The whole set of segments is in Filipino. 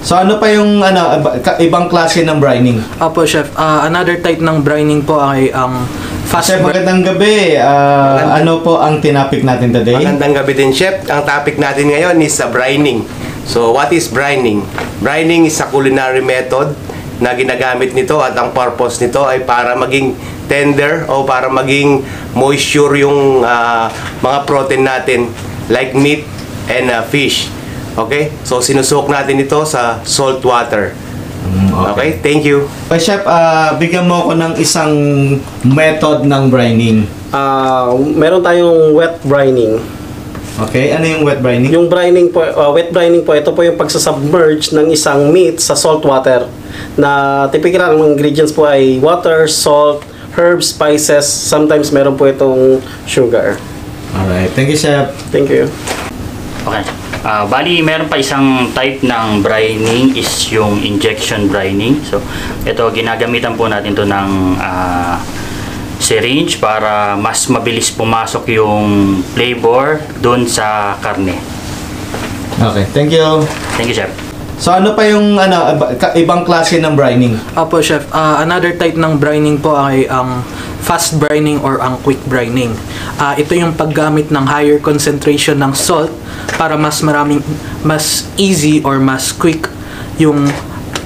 So ano pa yung ibang klase ng brining? Opo, Chef. Another type ng brining po ay ang fast Chef, magandang gabi. Ano po ang tinapik natin today? Magandang gabi din, Chef. Ang topic natin ngayon is brining. So, what is brining? Brining is a culinary method na ginagamit nito at ang purpose nito ay para maging tender o para maging moisture yung mga protein natin like meat and fish. Okay? So, sinusok natin ito sa salt water. Okay? Thank you. Okay, Chef, bigyan mo ako ng isang method ng brining. Meron tayong wet brining. Okay, ano yung wet brining? Yung brining po, wet brining po, ito po yung pagsasubmerge ng isang meat sa salt water. Na typical ang ingredients po ay water, salt, herbs, spices, sometimes meron po itong sugar. Alright, thank you, Chef. Thank you. Okay. Bali, meron pa isang type ng brining is yung injection brining. So, ito, ginagamitan po natin to ng syringe para mas mabilis pumasok yung flavor dun sa karne. Okay, thank you. Thank you, Chef. So ano pa yung ibang klase ng brining? Opo, Chef. Another type ng brining po ay ang fast brining or ang quick brining. Ito yung paggamit ng higher concentration ng salt para mas easy or mas quick yung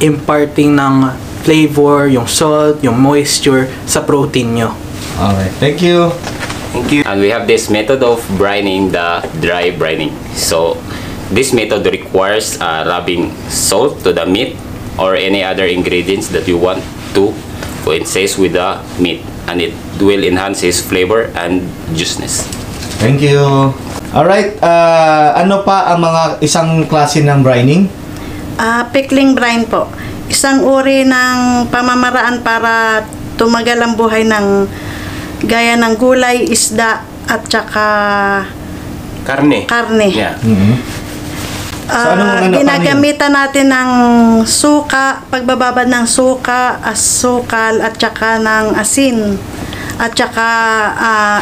imparting ng flavor, yung salt, yung moisture sa protein nyo. Alright, thank you. Thank you. And we have this method of brining, the dry brining. So this method requires rubbing salt to the meat or any other ingredients that you want to coincide with the meat, and it will enhance its flavor and juiciness. Thank you. Alright, ano pa ang mga isang klase ng brining? Pickling brine po. Isang uri ng pamamaraan para tumagal ang buhay ng gaya ng gulay, isda, at saka Karne. Yeah. Ginagamitan natin ng suka, pagbababad ng suka, asukal, at saka ng asin, at saka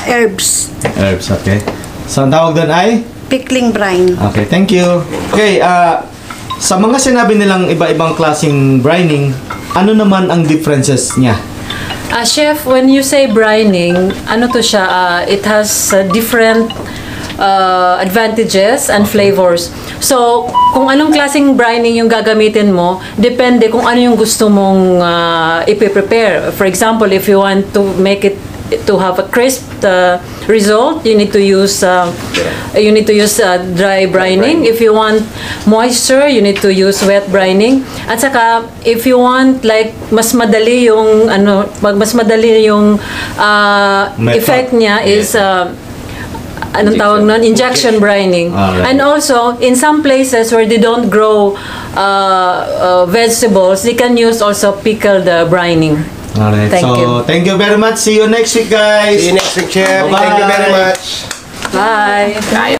herbs. Herbs, okay. So ang tawag doon ay? Pickling brine. Okay, thank you. Okay, sa mga sinabi nilang iba-ibang klaseng brining, ano naman ang differences niya? Chef, when you say brining, ano to siya? It has different advantages and flavors. So, kung anong klaseng brining yung gagamitin mo, depende kung ano yung gusto mong ipe-prepare. For example, if you want to make it to have a crisp result, you need to use dry brining. If you want moisture, you need to use wet brining. At saka if you want like mas madali yung effect niya is anong tawag nun? Injection brining. Alright. And also, in some places where they don't grow vegetables, they can use also pickled brining. Alright, Thank you. Thank you very much. See you next week, guys. See you next week, Chef. Bye-bye. Thank you very much. Bye!